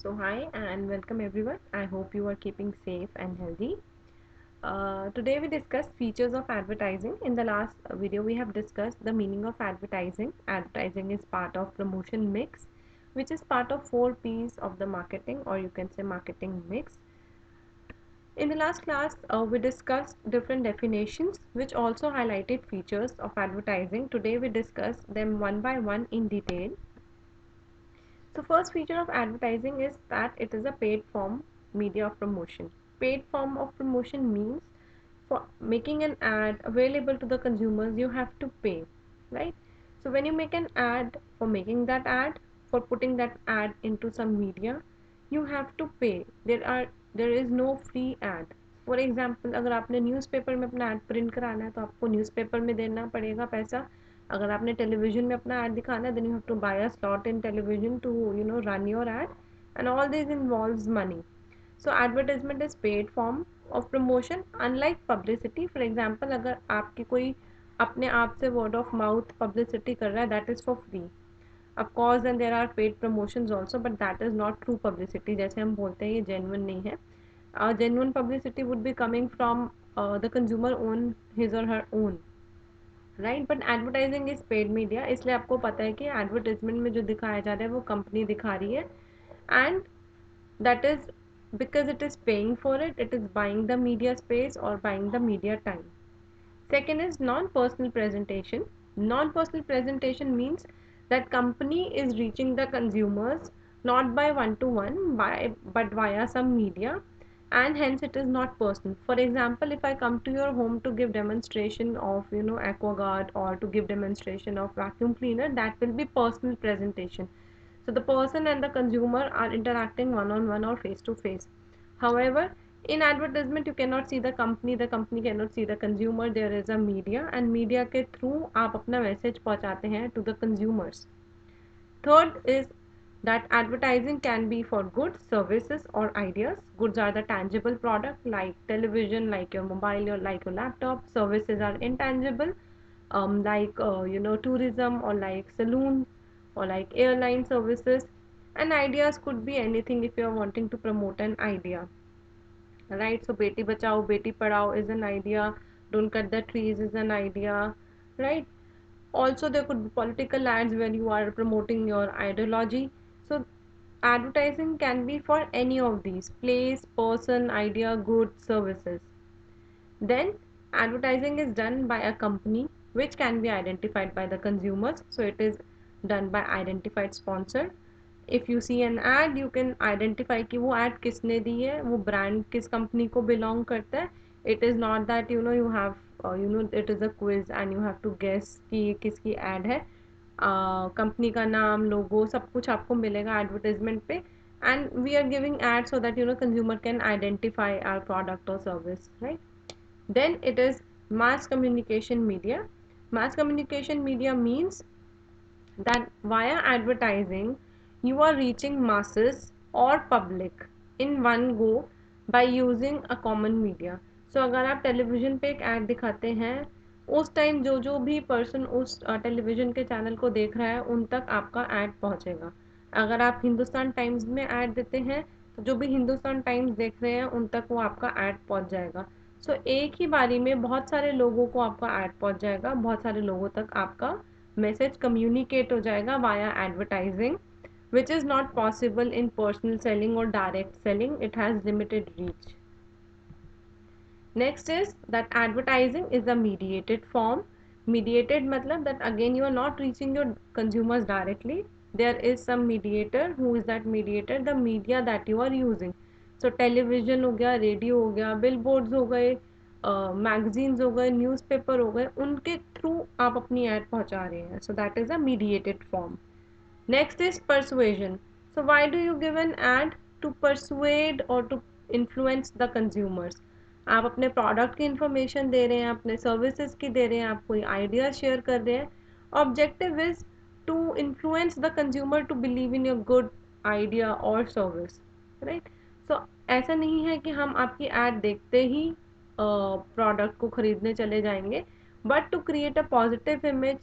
So hi and welcome everyone. I hope you are keeping safe and healthy. Today we discuss features of advertising. In the last video we have discussed the meaning of advertising. Advertising is part of promotion mix, which is part of 4 P's of the marketing, or you can say marketing mix. In the last class we discussed different definitions which also highlighted features of advertising. Today we discuss them one by one in detail. So first feature of advertising is that it is a paid form media of promotion. Paid form of promotion means for making an ad available to the consumers you have to pay, right? So when you make an ad, for making that ad, for putting that ad into some media, you have to pay. There is no free ad. For example अगर आपने newspaper में अपना add print कराना है तो आपको newspaper में देना पड़ेगा पैसा. अगर आपने टेलीविजन में अपना ऐड दिखाना है then you have to buy a slot in television to run your ad and all this involves money. So advertisement is paid form of promotion unlike publicity. For example, अगर आपकी कोई अपने आप से word of mouth publicity कर रहा है that is for free. Of course then there are paid promotions also but that is not true publicity. जैसे हम बोलते हैं ये genuine नहीं है. Genuine publicity would be coming from the consumer own his or her own, right. But advertising is paid media, इसलिए आपको पता है कि एडवर्टाइजमेंट में जो दिखाया जा रहा है वो कंपनी दिखा रही है and that is because it is paying for it, it is buying the media space or buying the media time. Second is non-personal presentation. Non-personal presentation means that company is reaching the consumers not by one to one but via some media, and hence it is not personal. For example, if I come to your home to give demonstration of aquaguard or to give demonstration of vacuum cleaner, that will be personal presentation. So the person and the consumer are interacting one on one or face to face. However, in advertisement you cannot see the company cannot see the consumer. There is a media and media के through आप अपना message पहुंचाते हैं to the consumers. Third is that advertising can be for goods, services or ideas. Goods are the tangible product like television, like your mobile or like your laptop. Services are intangible, like tourism or like saloons or like airline services. And ideas could be anything if you are wanting to promote an idea, right? So beti bachao beti padhao is an idea, don't cut the trees is an idea, right? Also there could be political ads where you are promoting your ideology. So advertising can be for any of these: place, person, idea, goods, services. Then advertising is done by a company which can be identified by the consumers. So it is done by identified sponsor. If you see an ad you can identify कि वो ad किसने दी है, वो brand किस company को belong करता है. It is not that you have it is a quiz and you have to guess कि ये किसकी ad है. कंपनी का नाम, लोगो, सब कुछ आपको मिलेगा एडवर्टाइजमेंट पे. And we are giving ad so that consumer can identify our product और service, right. Then it is mass communication media. Mass communication media means that via advertising you are reaching masses or public in one go by using a common media. So अगर आप television पे एक add दिखाते हैं, उस time जो जो भी पर्सन उस टेलीविज़न के चैनल को देख रहा है उन तक आपका ऐड पहुंचेगा. अगर आप हिंदुस्तान टाइम्स में ऐड देते हैं तो जो भी हिंदुस्तान टाइम्स देख रहे हैं उन तक वो आपका ऐड पहुंच जाएगा. सो एक ही बारी में बहुत सारे लोगों को आपका ऐड पहुंच जाएगा, बहुत सारे लोगों तक आपका मैसेज कम्युनिकेट हो जाएगा via advertising, which is not possible in personal selling or direct selling. It has limited reach. Next is that advertising is a mediated form. Mediated matlab that again you are not reaching your consumers directly. There is some mediator. Who is that mediator? The media that you are using. So television हो गया, radio हो गया, billboards हो गए, magazines हो गए, newspaper हो गए, उनके थ्रू आप अपनी ad पहुंचा रहे हैं. So that is a mediated form. Next is persuasion. So why do you give an ad? To persuade or to influence the consumers. आप अपने प्रोडक्ट की इंफॉर्मेशन दे रहे हैं, अपने सर्विसेज की दे रहे हैं, आप कोई आइडिया शेयर कर रहे हैं. Objective is to influence the consumer to believe in your good idea और सर्विस, राइट. सो ऐसा नहीं है कि हम आपकी एड देखते ही प्रोडक्ट को खरीदने चले जाएंगे, but to create a positive image,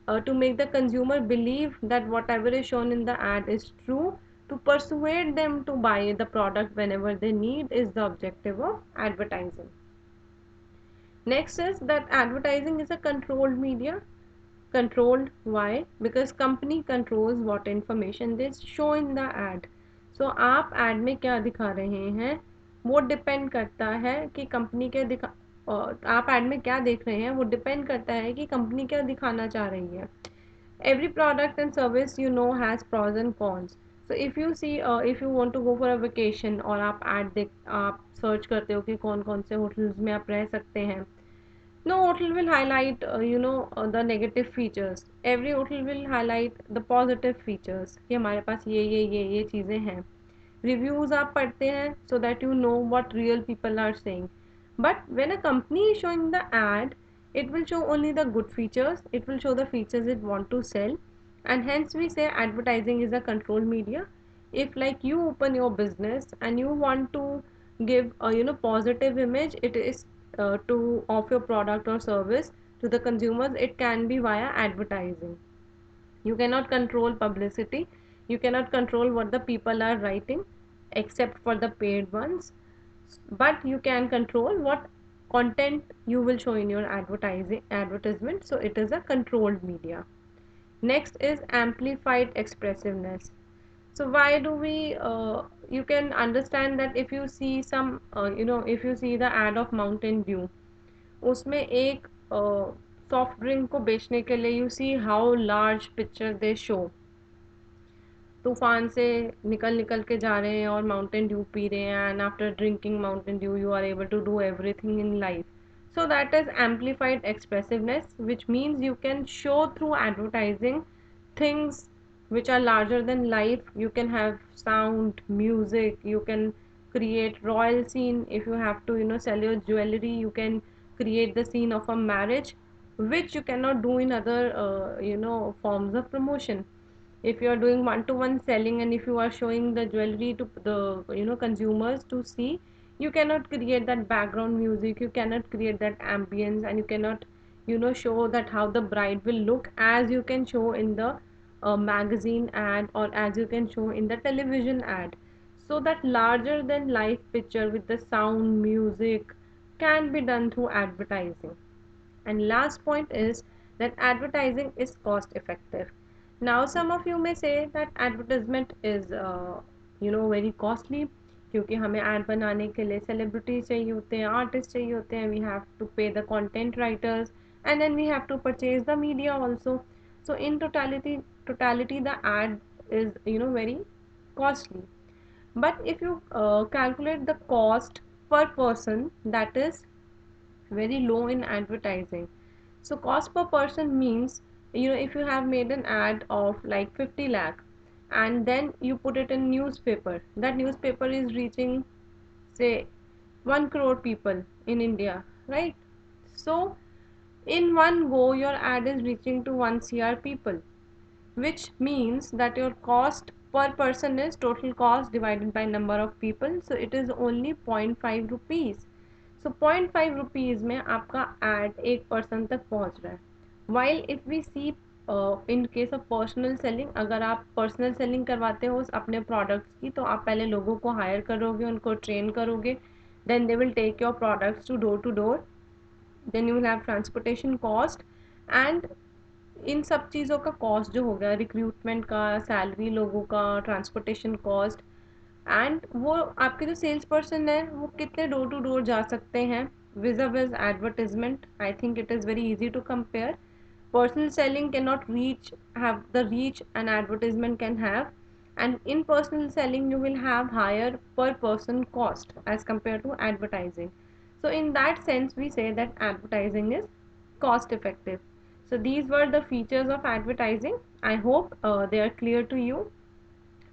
to make the consumer believe that whatever is shown in the ad is true, to persuade them to buy the product whenever they need is the objective of advertising. Next is that advertising is a controlled media. Controlled, why? Because company controls what information they show in the ad. So आप ad में क्या दिखा रहे हैं वो depend करता है कि कंपनी क्या दिखा आप ad में क्या देख रहे हैं वो डिपेंड करता है कि कंपनी क्या दिखाना चाह रही है. Every product and service you know has pros and cons. So if you see if you want to go for a vacation और आप ad देख आप सर्च करते हो कि कौन कौन से होटल्स में आप रह सकते हैं. No hotel will highlight the negative features. Every hotel will highlight the positive features कि हमारे पास ये चीज़ें हैं. Reviews आप पढ़ते हैं so that you know what real people are saying. But when a company is showing the ad, it will show only the good features. It will show the features it want to sell, and hence we say advertising is a controlled media. If like you open your business and you want to give a positive image, it is to of your product or service to the consumers, it can be via advertising. You cannot control publicity. You cannot control what the people are writing except for the paid ones. But you can control what content you will show in your advertising advertisement. So it is a controlled media. Next is amplified expressiveness. So why do we you can understand that if you see some if you see the ad of Mountain Dew, उसमें एक soft drink को बेचने के लिए you see how large picture they show. तूफान से निकल निकल के जा रहे हैं और माउंटेन ड्यू पी रहे हैं and after drinking Mountain Dew you are able to do everything in life. So that is amplified expressiveness, which means you can show through advertising things which are larger than life. You can have sound, music, you can create royal scene. If you have to sell your jewelry, you can create the scene of a marriage, which you cannot do in other forms of promotion. If you are doing one to one selling and if you are showing the jewelry to the consumers to see, you cannot create that background music, you cannot create that ambience, and you cannot show that how the bride will look as you can show in the magazine ad or as you can show in the television ad. So that larger than life picture with the sound, music can be done through advertising. And last point is that advertising is cost effective. Now some of you may say that advertisement is very costly, क्योंकि हमें ad बनाने के लिए celebrity चाहिए होते हैं, artists चाहिए होते हैं, we have to pay the content writers, and then we have to purchase the media also. So in totality the ad is very costly. But if you calculate the cost per person, that is very low in advertising. So cost per person means, if you have made an ad of like 50 lakh and then you put it in newspaper, that newspaper is reaching say 1 crore people in India, right? So in one go your ad is reaching to 1 cr people, which means that your cost per person is total cost divided by number of people, so it is only 0.5 rupees. So 0.5 rupees में आपका ad एक person तक पहुंच रहा है. While if we see in case of personal selling, अगर आप personal selling करवाते हो अपने products की, तो आप पहले लोगों को hire करोगे, उनको train करोगे, then they will take your products to door, then you will have transportation cost, and इन सब चीज़ों का कॉस्ट जो हो गया, रिक्रूटमेंट का, सैलरी लोगों का, ट्रांसपोर्टेशन कॉस्ट, एंड वो आपके जो सेल्स पर्सन है वो कितने डोर टू डोर जा सकते हैं vis a vis advertisement. I think it is very easy to compare. Personal selling cannot have the reach an advertisement can have, and in personal selling you will have higher per person cost as compared to advertising. So in that sense we say that advertising is cost effective. So these were the features of advertising. I hope they are clear to you.